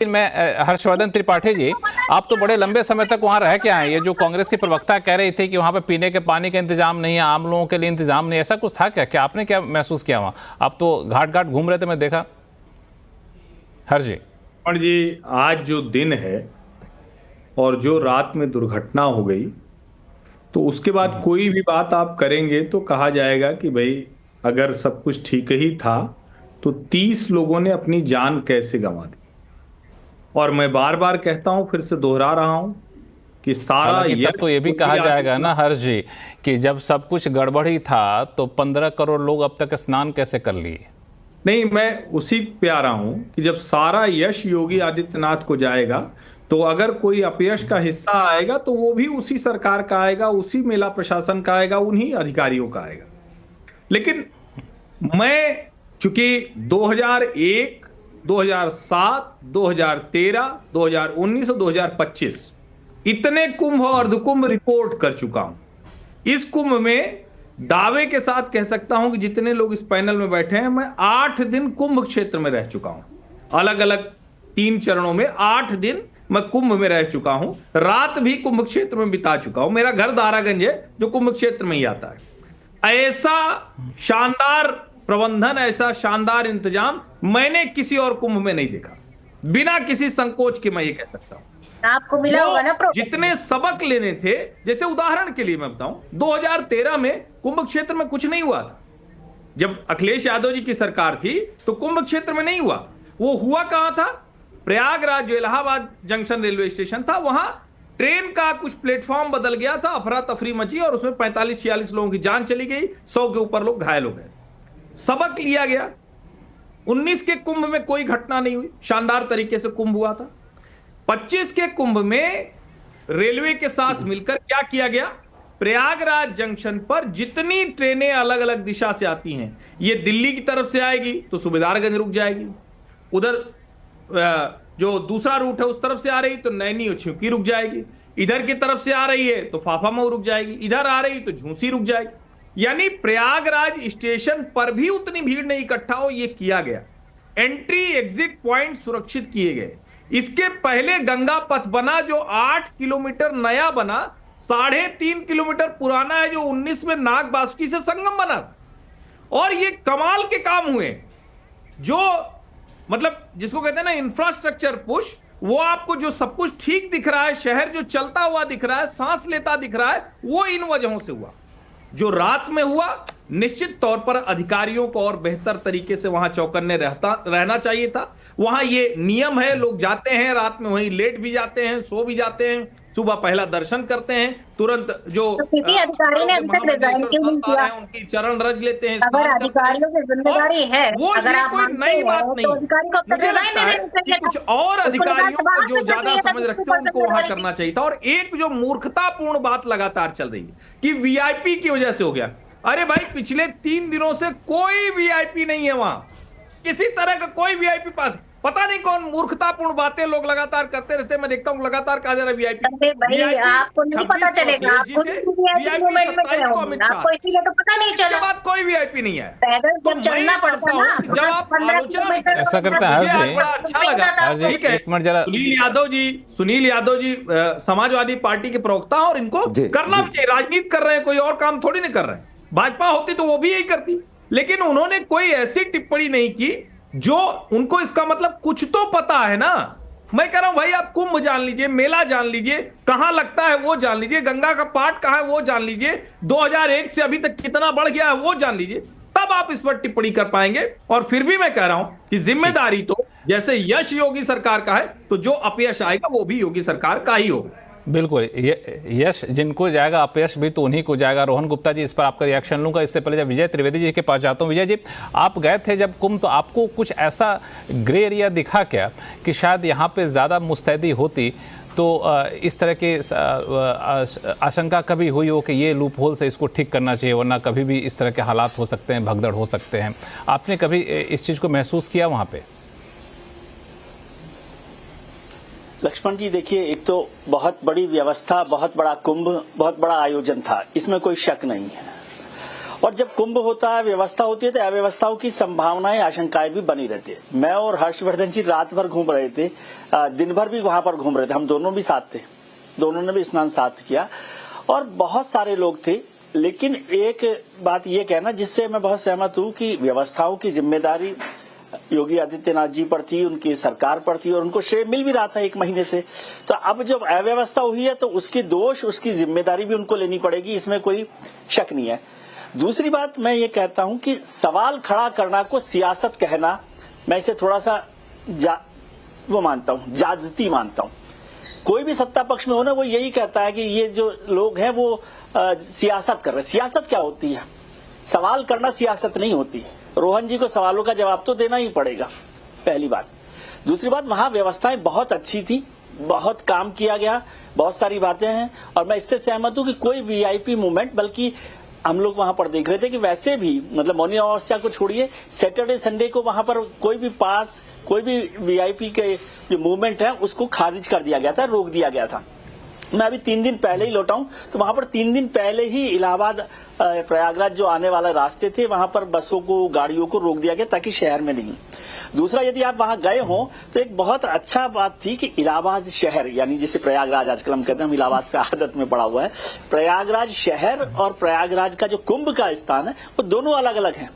मैं हर्षवर्धन त्रिपाठी जी, आप तो बड़े लंबे समय तक वहां रह के आए। ये जो कांग्रेस की प्रवक्ता कह रही थी कि वहां पे पीने के पानी का इंतजाम नहीं है, आम लोगों के लिए इंतजाम नहीं है, ऐसा कुछ था क्या? क्या आपने क्या महसूस किया वहां? आप तो घाट घाट घूम रहे थे, मैं देखा। हर जी और जी, आज जो दिन है और जो रात में दुर्घटना हो गई, तो उसके बाद कोई भी बात आप करेंगे तो कहा जाएगा कि भाई अगर सब कुछ ठीक ही था तो 30 लोगों ने अपनी जान कैसे गंवा दी। और मैं बार बार कहता हूं, फिर से दोहरा रहा हूं कि सारा हालांकि तब तो ये भी कहा जाएगा ना हर्ष जी कि जब सब कुछ गड़बड़ी था तो 15 करोड़ लोग अब तक स्नान कैसे कर लिए? नहीं, मैं उसी पे आ रहा हूं कि जब सारा यश योगी आदित्यनाथ को जाएगा तो अगर कोई अपयश का हिस्सा आएगा तो वो भी उसी सरकार का आएगा, उसी मेला प्रशासन का आएगा, उन्हीं अधिकारियों का आएगा। लेकिन मैं चूंकि 2001, 2007, 2013, 2019 और 2025 इतने कुंभ और अर्धकुंभ रिपोर्ट कर चुका हूं। इस कुंभ में दावे के साथ कह सकता हूं कि जितने लोग इस पैनल में बैठे हैं, मैं 8 दिन कुंभ क्षेत्र में रह चुका हूं। अलग अलग 3 चरणों में 8 दिन मैं कुंभ में रह चुका हूं। रात भी कुंभ क्षेत्र में बिता चुका हूं। मेरा घर दारागंज है जो कुंभ क्षेत्र में ही आता है। ऐसा शानदार प्रबंधन, ऐसा शानदार इंतजाम मैंने किसी और कुंभ में नहीं देखा। बिना किसी संकोच के मैं ये कह सकता हूं। आपको मिला होगा ना जितने सबक लेने थे, जैसे उदाहरण के लिए मैं बताऊं, 2013 में कुंभ क्षेत्र में कुछ नहीं हुआ था। जब अखिलेश यादव जी की सरकार थी तो कुंभ क्षेत्र में नहीं हुआ। वो हुआ कहां था? प्रयागराज जो इलाहाबाद जंक्शन रेलवे स्टेशन था, वहां ट्रेन का कुछ प्लेटफॉर्म बदल गया था, अफरा तफरी मची और उसमें 45-46 लोगों की जान चली गई, 100 के ऊपर लोग घायल हो गए। सबक लिया गया। 19 के कुंभ में कोई घटना नहीं हुई, शानदार तरीके से कुंभ हुआ था। 25 के कुंभ में रेलवे के साथ मिलकर क्या किया गया? प्रयागराज जंक्शन पर जितनी ट्रेनें अलग अलग दिशा से आती हैं, ये दिल्ली की तरफ से आएगी तो सूबेदारगंज रुक जाएगी, उधर जो दूसरा रूट है उस तरफ से आ रही तो नैनी और छिवकी रुक जाएगी, इधर की तरफ से आ रही है तो फाफामऊ रुक जाएगी, इधर आ रही तो झूसी रुक जाएगी। यानी प्रयागराज स्टेशन पर भी उतनी भीड़ नहीं इकट्ठा हो, यह किया गया। एंट्री एग्जिट पॉइंट सुरक्षित किए गए। इसके पहले गंगा पथ बना जो 8 किलोमीटर नया बना, 3.5 किलोमीटर पुराना है जो 19 में नाग बासुकी से संगम बना। और ये कमाल के काम हुए जो मतलब जिसको कहते हैं ना इंफ्रास्ट्रक्चर पुश। वो आपको जो सब कुछ ठीक दिख रहा है, शहर जो चलता हुआ दिख रहा है, सांस लेता दिख रहा है, वो इन वजहों से हुआ। जो रात में हुआ, निश्चित तौर पर अधिकारियों को और बेहतर तरीके से वहां चौकन्ने रहना चाहिए था। वहां ये नियम है, लोग जाते हैं रात में, वहीं लेट भी जाते हैं, सो भी जाते हैं, सुबह पहला दर्शन करते हैं, तुरंत जो अधिकारी ने अभी तक रिजाइन क्यों नहीं किया? उनकी चरण रज लेते हैं। अगर अधिकारियों की जिम्मेदारी है, वो अगर ये आप कोई नई बात नहीं, तो अधिकारी को अपना रिजाइन देना चाहिए। कुछ और अधिकारियों को जो ज्यादा समझ रखते हैं उनको वहां करना चाहिए था। और एक जो मूर्खतापूर्ण बात लगातार चल रही है कि वीआईपी की वजह से हो गया। अरे भाई, पिछले 3 दिनों से कोई वीआईपी नहीं है वहां, किसी तरह का कोई वीआईपी पास। पता नहीं कौन मूर्खतापूर्ण बातें लोग लगातार करते रहते हैं। मैं देखता हूँ लगातार कहा जा रहा है वीआईपी। आपको नहीं पता चलेगा, आपको इसीलिए तो पता नहीं चला। बात कोई वीआईपी नहीं है। जब चलना पड़ता है, जब आप आलोचना ऐसा करते हैं, अच्छा लगा। ठीक है, सुनील यादव जी समाजवादी पार्टी के प्रवक्ता, और इनको करना भी चाहिए। राजनीति कर रहे हैं, कोई और काम थोड़ी नहीं कर रहे हैं। भाजपा होती तो वो भी यही करती, लेकिन उन्होंने कोई ऐसी टिप्पणी नहीं की जो उनको इसका मतलब कुछ तो पता है ना। मैं कह रहा हूं भाई, आप कुंभ जान लीजिए, मेला जान लीजिए, कहां लगता है वो जान लीजिए, गंगा का पाट कहां है वो जान लीजिए, 2001 से अभी तक कितना बढ़ गया है वो जान लीजिए, तब आप इस पर टिप्पणी कर पाएंगे। और फिर भी मैं कह रहा हूं कि जिम्मेदारी तो जैसे यश योगी सरकार का है, तो जो अपयश आएगा वो भी योगी सरकार का ही होगा। बिल्कुल, यश जिनको जाएगा, अपयश भी तो उन्हीं को जाएगा। रोहन गुप्ता जी, इस पर आपका रिएक्शन लूंगा। इससे पहले जब विजय त्रिवेदी जी के पास जाता हूं, विजय जी आप गए थे जब कुंभ, तो आपको कुछ ऐसा ग्रे एरिया दिखा क्या कि शायद यहाँ पे ज़्यादा मुस्तैदी होती तो इस तरह के आशंका कभी हुई हो कि ये लूप होल से इसको ठीक करना चाहिए, वरना कभी भी इस तरह के हालात हो सकते हैं, भगदड़ हो सकते हैं? आपने कभी इस चीज़ को महसूस किया वहाँ पे? लक्ष्मण जी, देखिए, एक तो बहुत बड़ी व्यवस्था, बहुत बड़ा कुंभ, बहुत बड़ा आयोजन था, इसमें कोई शक नहीं है। और जब कुंभ होता है, व्यवस्था होती है, तो अव्यवस्थाओं की संभावनाएं, आशंकाएं भी बनी रहती है। मैं और हर्षवर्धन जी रात भर घूम रहे थे, दिन भर भी वहां पर घूम रहे थे, हम दोनों भी साथ थे, दोनों ने भी स्नान साथ किया और बहुत सारे लोग थे। लेकिन एक बात ये कहना जिससे मैं बहुत सहमत हूं कि व्यवस्थाओं की जिम्मेदारी योगी आदित्यनाथ जी पर थी, उनकी सरकार पर थी और उनको श्रेय मिल भी रहा था 1 महीने से। तो अब जब अव्यवस्था हुई है तो उसकी दोष, उसकी जिम्मेदारी भी उनको लेनी पड़ेगी, इसमें कोई शक नहीं है। दूसरी बात मैं ये कहता हूं कि सवाल खड़ा करना को सियासत कहना, मैं इसे थोड़ा सा वो मानता हूं, ज्यादती मानता हूं। कोई भी सत्ता पक्ष में हो ना, वो यही कहता है कि ये जो लोग हैं वो सियासत कर रहे हैं। सियासत क्या होती है? सवाल करना सियासत नहीं होती। रोहन जी को सवालों का जवाब तो देना ही पड़ेगा, पहली बात। दूसरी बात, वहां व्यवस्थाएं बहुत अच्छी थी, बहुत काम किया गया, बहुत सारी बातें हैं और मैं इससे सहमत हूं कि कोई वीआईपी मूवमेंट, बल्कि हम लोग वहां पर देख रहे थे कि वैसे भी मतलब मौनी अमावस्या को छोड़िए, सैटरडे संडे को वहां पर कोई भी पास, कोई भी वीआईपी के जो मूवमेंट है उसको खारिज कर दिया गया था, रोक दिया गया था। मैं अभी 3 दिन पहले ही लौटा हूं, तो वहां पर 3 दिन पहले ही इलाहाबाद प्रयागराज जो आने वाले रास्ते थे वहां पर बसों को, गाड़ियों को रोक दिया गया ताकि शहर में नहीं। दूसरा, यदि आप वहां गए हो तो एक बहुत अच्छा बात थी कि इलाहाबाद शहर, यानी जिसे प्रयागराज आजकल हम कहते हैं, हम इलाहाबाद से आदत में पड़ा हुआ है, प्रयागराज शहर और प्रयागराज का जो कुंभ का स्थान है वो दोनों अलग अलग हैं।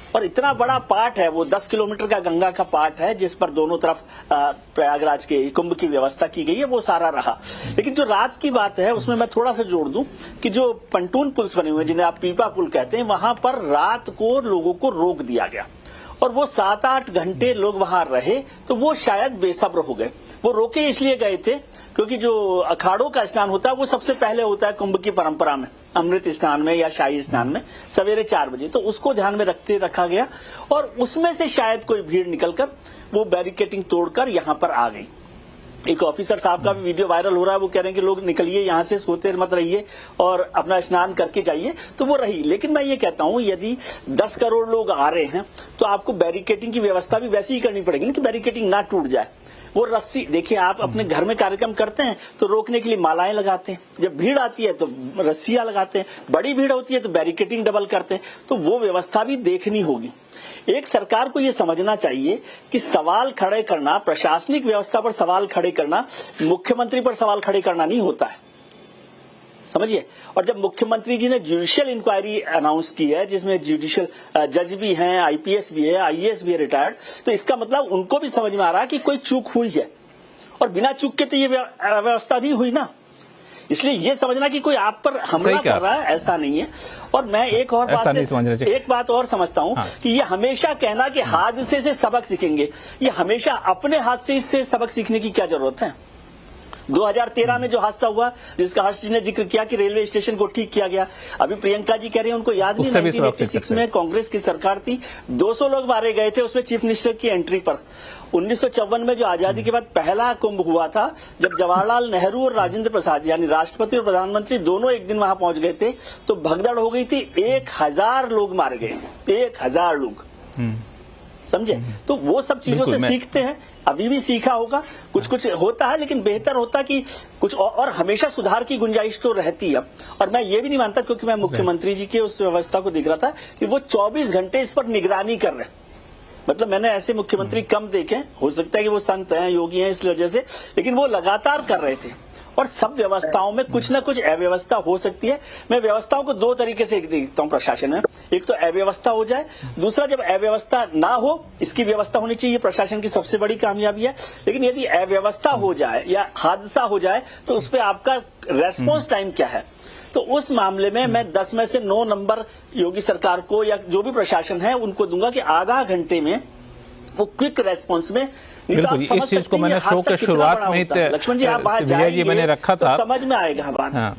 और इतना बड़ा पार्ट है वो, 10 किलोमीटर का गंगा का पार्ट है जिस पर दोनों तरफ प्रयागराज के कुंभ की व्यवस्था की गई है, वो सारा रहा। लेकिन जो रात की बात है उसमें मैं थोड़ा सा जोड़ दूं कि जो पंटून पुल्स बने हुए हैं, जिन्हें आप पीपा पुल कहते हैं, वहां पर रात को लोगों को रोक दिया गया और वो 7-8 घंटे लोग वहां रहे, तो वो शायद बेसब्र हो गए। वो रोके इसलिए गए थे क्योंकि जो अखाड़ों का स्नान होता है वो सबसे पहले होता है कुंभ की परंपरा में, अमृत स्नान में या शाही स्नान में सवेरे 4 बजे, तो उसको ध्यान में रखा गया और उसमें से शायद कोई भीड़ निकलकर वो बैरिकेटिंग तोड़कर यहां पर आ गई। एक ऑफिसर साहब का भी वीडियो वायरल हो रहा है, वो कह रहे हैं कि लोग निकलिए यहां से, सोते मत रहिए और अपना स्नान करके जाइए, तो वो रही। लेकिन मैं ये कहता हूं यदि 10 करोड़ लोग आ रहे हैं तो आपको बैरिकेटिंग की व्यवस्था भी वैसी ही करनी पड़ेगी ना कि बैरिकेटिंग ना टूट जाए। वो रस्सी, देखिए आप अपने घर में कार्यक्रम करते हैं तो रोकने के लिए मालाएं लगाते हैं, जब भीड़ आती है तो रस्सियां लगाते हैं, बड़ी भीड़ होती है तो बैरिकेटिंग डबल करते हैं, तो वो व्यवस्था भी देखनी होगी। एक सरकार को यह समझना चाहिए कि सवाल खड़े करना, प्रशासनिक व्यवस्था पर सवाल खड़े करना, मुख्यमंत्री पर सवाल खड़े करना नहीं होता है, समझिए। और जब मुख्यमंत्री जी ने जुडिशियल इंक्वायरी अनाउंस की है जिसमें जुडिशियल जज भी हैं, आईपीएस भी है, आईएएस भी है रिटायर्ड, तो इसका मतलब उनको भी समझ में आ रहा है कि कोई चूक हुई है और बिना चूक के तो ये व्यवस्था नहीं हुई ना। इसलिए ये समझना कि कोई आप पर हमला कर रहा है, ऐसा नहीं है। और मैं एक और बात और समझता हूं कि ये हमेशा कहना कि हादसे से सबक सीखेंगे, ये हमेशा अपने हादसे से सबक सीखने की क्या जरूरत है। 2013 में जो हादसा हुआ जिसका हर्ष जी ने जिक्र किया कि रेलवे स्टेशन को ठीक किया गया, अभी प्रियंका जी कह रही हैं उनको याद नहीं, 1986 में कांग्रेस की सरकार थी, 200 लोग मारे गए थे उसमें चीफ मिनिस्टर की एंट्री पर। 1954 में जो आजादी के बाद पहला कुंभ हुआ था, जब जवाहरलाल नेहरू और राजेंद्र प्रसाद यानी राष्ट्रपति और प्रधानमंत्री दोनों एक दिन वहां पहुंच गए थे, तो भगदड़ हो गई थी, 1000 लोग मारे गए, 1000 लोग, समझे। तो वो सब चीजों से सीखते हैं, अभी भी सीखा होगा, कुछ होता है, लेकिन बेहतर होता कि कुछ और हमेशा सुधार की गुंजाइश तो रहती है। और मैं ये भी नहीं मानता, क्योंकि मैं मुख्यमंत्री जी के उस व्यवस्था को देख रहा था कि वो 24 घंटे इस पर निगरानी कर रहे हैं। मतलब मैंने ऐसे मुख्यमंत्री कम देखे, हो सकता है कि वो संत हैं, योगी हैं, इस वजह से, लेकिन वो लगातार कर रहे थे। और सब व्यवस्थाओं में कुछ न कुछ अव्यवस्था हो सकती है। मैं व्यवस्थाओं को 2 तरीके से देखता हूं प्रशासन में, एक तो अव्यवस्था हो जाए, दूसरा जब अव्यवस्था ना हो, इसकी व्यवस्था होनी चाहिए, प्रशासन की सबसे बड़ी कामयाबी है। लेकिन यदि अव्यवस्था हो जाए या हादसा हो जाए तो उस पर आपका रेस्पॉन्स टाइम क्या है। तो उस मामले में मैं 10 में से 9 नंबर योगी सरकार को या जो भी प्रशासन है उनको दूंगा कि आधा घंटे में वो क्विक रेस्पॉन्स में। बिल्कुल, इस चीज को मैंने शो के शुरुआत में ही लक्ष्मण जी आप बाहर विजय जी मैंने रखा था, समझ में आएगा बात।